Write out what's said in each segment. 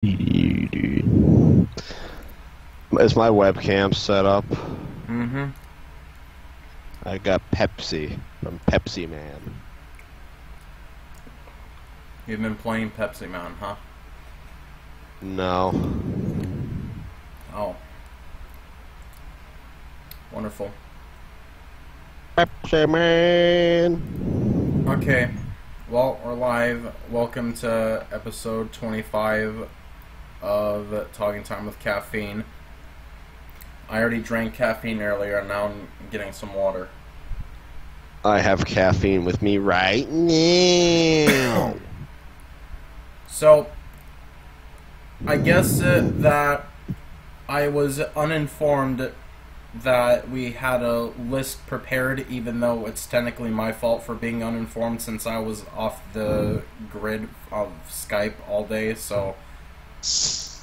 Is my webcam set up? Mm-hmm. I got Pepsi from Pepsi Man. You've been playing Pepsi Man, huh? No. Oh. Wonderful. Pepsi Man! Okay. Well, we're live. Welcome to episode 25 of Talking Time with Caffeine. I already drank caffeine earlier, and now I'm getting some water. I have caffeine with me right now. So, I guess that I was uninformed that we had a list prepared, even though it's technically my fault for being uninformed since I was off the grid of Skype all day, so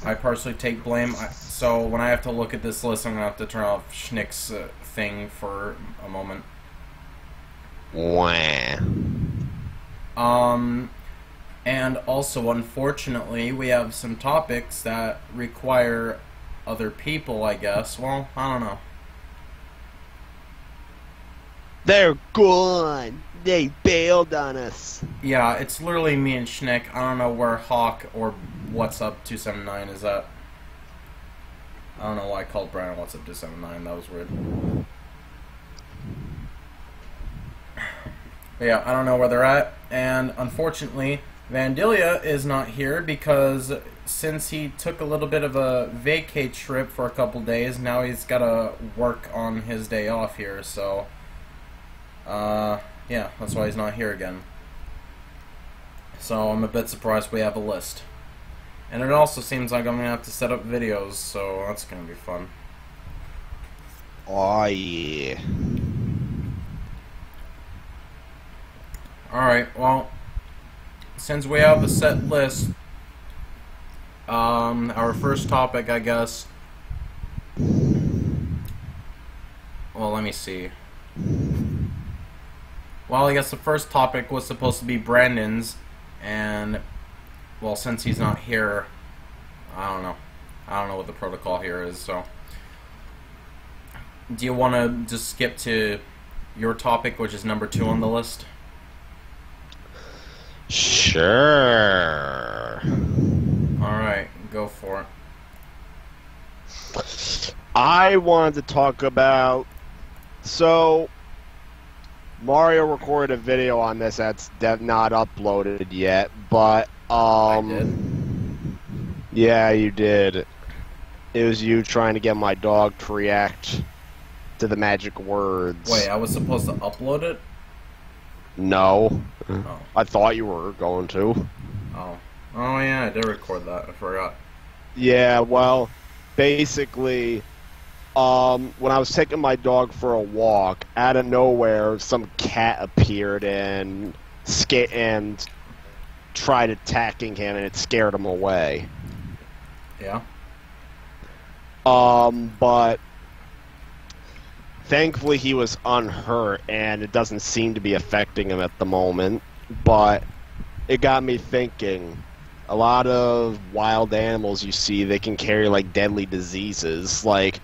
I personally take blame. So when I have to look at this list, I'm going to have to turn off Shnick's thing for a moment. Wah. And also, unfortunately, we have some topics that require other people, I guess. Well, I don't know. They're gone. They bailed on us. Yeah, it's literally me and Shnick. I don't know where Hawk or What's Up 279 is at. I don't know why I called Brian What's Up 279. That was weird. But yeah, I don't know where they're at. And unfortunately, Vandalia is not here because since he took a little bit of a vacay trip for a couple days, now he's got to work on his day off here. So, yeah, that's why he's not here again. So I'm a bit surprised we have a list. And it also seems like I'm going to have to set up videos, so that's going to be fun. Oh, yeah. Alright, well, since we have a set list, our first topic, I guess, well, let me see. Well, I guess the first topic was supposed to be Brandon's, and, well, since he's not here, I don't know. I don't know what the protocol here is, so. Do you want to just skip to your topic, which is number 2 on the list? Sure. Alright, go for it. I wanted to talk about... So, Mario recorded a video on this that's not uploaded yet, but, I did. Yeah, you did. It was you trying to get my dog to react to the magic words. Wait, I was supposed to upload it? No. Oh. I thought you were going to. Oh. Oh, yeah, I did record that. I forgot. Yeah, well, basically, when I was taking my dog for a walk, out of nowhere, some cat appeared and tried attacking him, and it scared him away. Yeah? But thankfully he was unhurt, and it doesn't seem to be affecting him at the moment. But it got me thinking. A lot of wild animals you see, they can carry, like, deadly diseases. Like,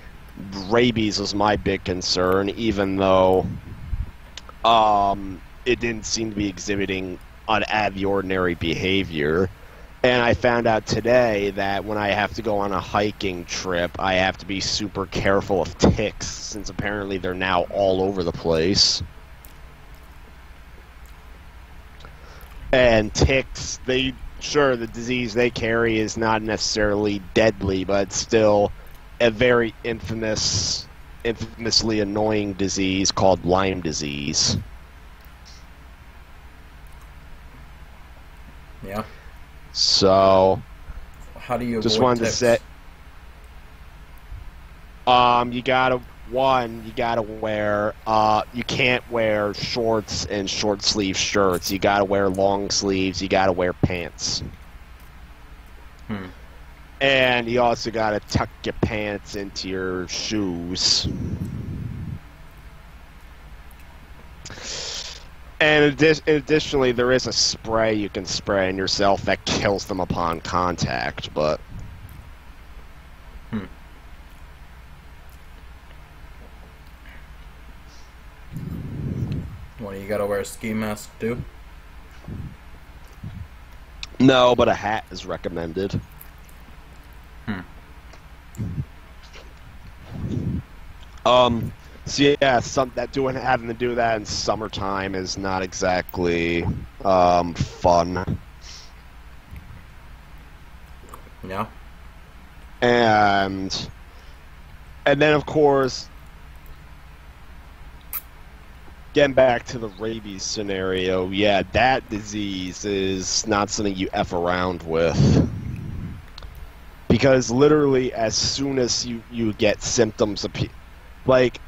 rabies was my big concern, even though it didn't seem to be exhibiting out of the ordinary behavior. And I found out today that when I have to go on a hiking trip, I have to be super careful of ticks, since apparently they're now all over the place. And ticks, sure, the disease they carry is not necessarily deadly, but it's still a very infamously annoying disease called Lyme disease. Yeah. So, how do you just avoid wanted ticks? to say, you gotta wear, you can't wear shorts and short sleeve shirts. You gotta wear long sleeves. You gotta wear pants. And you also gotta tuck your pants into your shoes. And additionally, there is a spray you can spray on yourself that kills them upon contact, but... What, you gotta wear a ski mask too? No, but a hat is recommended. So yeah, having to do that in summertime is not exactly fun. Yeah. And then of course, getting back to the rabies scenario, yeah, that disease is not something you F around with. Because literally, as soon as you get symptoms, like,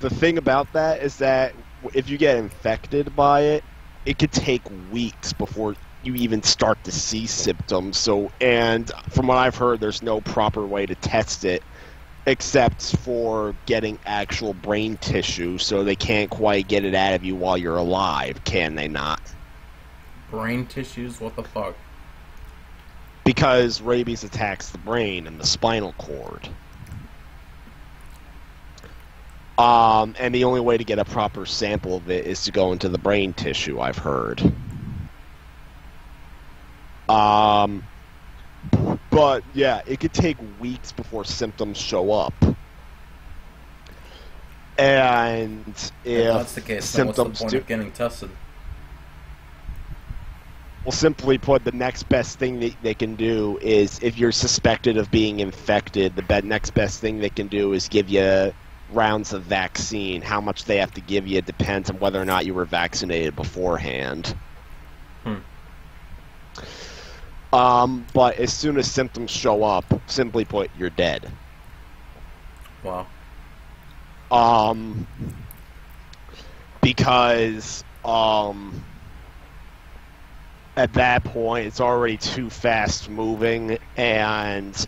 the thing about that is that if you get infected by it, it could take weeks before you even start to see symptoms. So, and from what I've heard, there's no proper way to test it except for getting actual brain tissue, so they can't quite get it out of you while you're alive, can they not? Brain tissues? What the fuck? Because rabies attacks the brain and the spinal cord. And the only way to get a proper sample of it is to go into the brain tissue, I've heard. But, yeah, it could take weeks before symptoms show up. And if that's the case, then what's the point of getting tested? Well, simply put, the next best thing they can do is, if you're suspected of being infected, the next best thing they can do is give you rounds of vaccine. How much they have to give you depends on whether or not you were vaccinated beforehand. But as soon as symptoms show up, simply put, you're dead. Wow. Because, at that point, it's already too fast moving, and,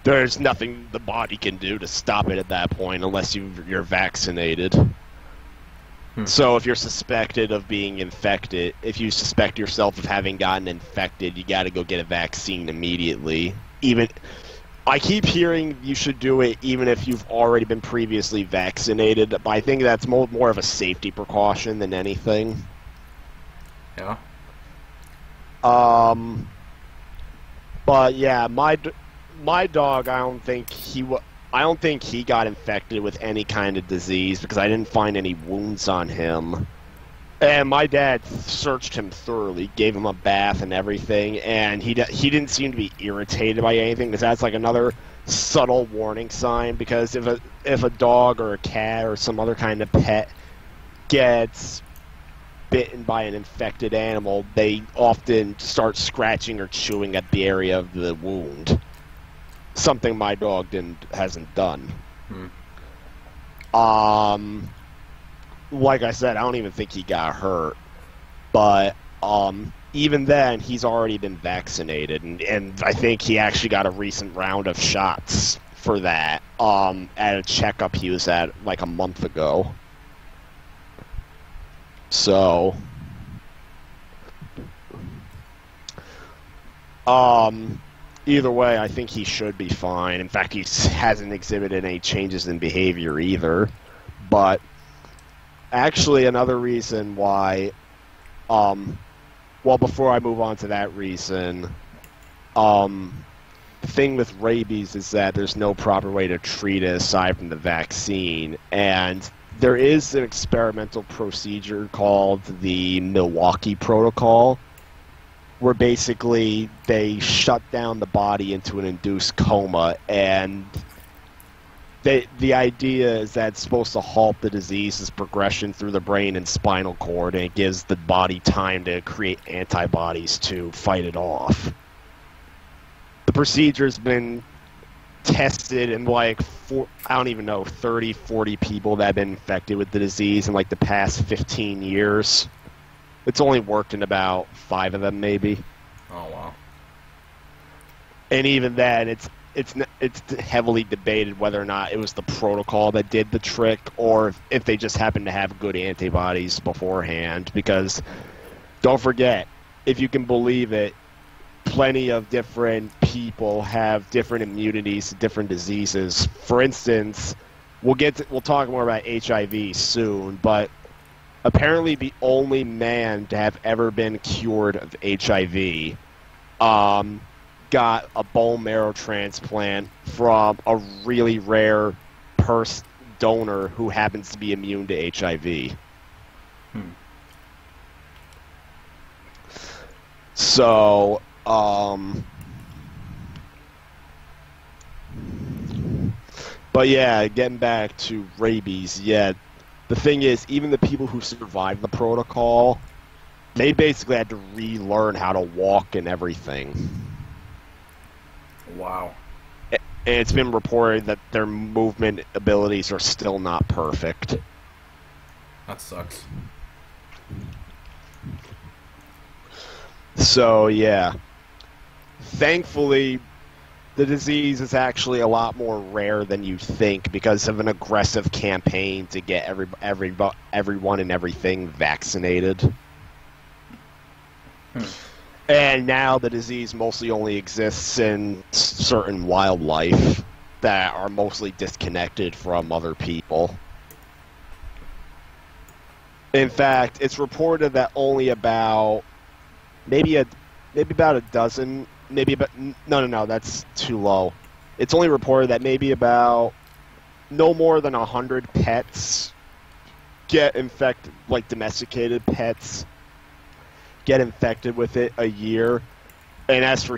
there's nothing the body can do to stop it at that point unless you're vaccinated. So if you're suspected of being infected, if you suspect yourself of having gotten infected, you gotta go get a vaccine immediately. I keep hearing you should do it even if you've already been previously vaccinated, but I think that's more of a safety precaution than anything. Yeah. But yeah, my dog, I don't think he got infected with any kind of disease because I didn't find any wounds on him. And my dad searched him thoroughly, gave him a bath and everything, and he didn't seem to be irritated by anything, because that's like another subtle warning sign. Because if a dog or a cat or some other kind of pet gets bitten by an infected animal, they often start scratching or chewing at the area of the wound. Something my dog hasn't done. Like I said, I don't even think he got hurt. But even then, he's already been vaccinated, and I think he actually got a recent round of shots for that at a checkup he was at like a month ago. So, either way, I think he should be fine. In fact, he hasn't exhibited any changes in behavior either. But actually, another reason why, well, before I move on to that reason, the thing with rabies is that there's no proper way to treat it aside from the vaccine. And there is an experimental procedure called the Milwaukee Protocol, where basically they shut down the body into an induced coma, and the idea is that it's supposed to halt the disease's progression through the brain and spinal cord, and it gives the body time to create antibodies to fight it off. The procedure's been tested in like, I don't even know, 30, 40 people that have been infected with the disease in like the past 15 years. It's only worked in about 5 of them, maybe. Oh, wow. And even then, it's heavily debated whether or not it was the protocol that did the trick, or if they just happened to have good antibodies beforehand. Because don't forget, if you can believe it, plenty of different people have different immunities to different diseases. For instance, we'll talk more about HIV soon, but apparently the only man to have ever been cured of HIV got a bone marrow transplant from a really rare donor who happens to be immune to HIV. So, but yeah, getting back to rabies, yeah, the thing is, even the people who survived the protocol, they basically had to relearn how to walk and everything. Wow. And it's been reported that their movement abilities are still not perfect. That sucks. So, yeah. Thankfully, the disease is actually a lot more rare than you think because of an aggressive campaign to get everyone and everything vaccinated. And now the disease mostly only exists in certain wildlife that are mostly disconnected from other people. In fact, it's reported that only about maybe about a dozen, no, that's too low. It's only reported that maybe about no more than 100 pets get infected, like domesticated pets, get infected with it a year. And as for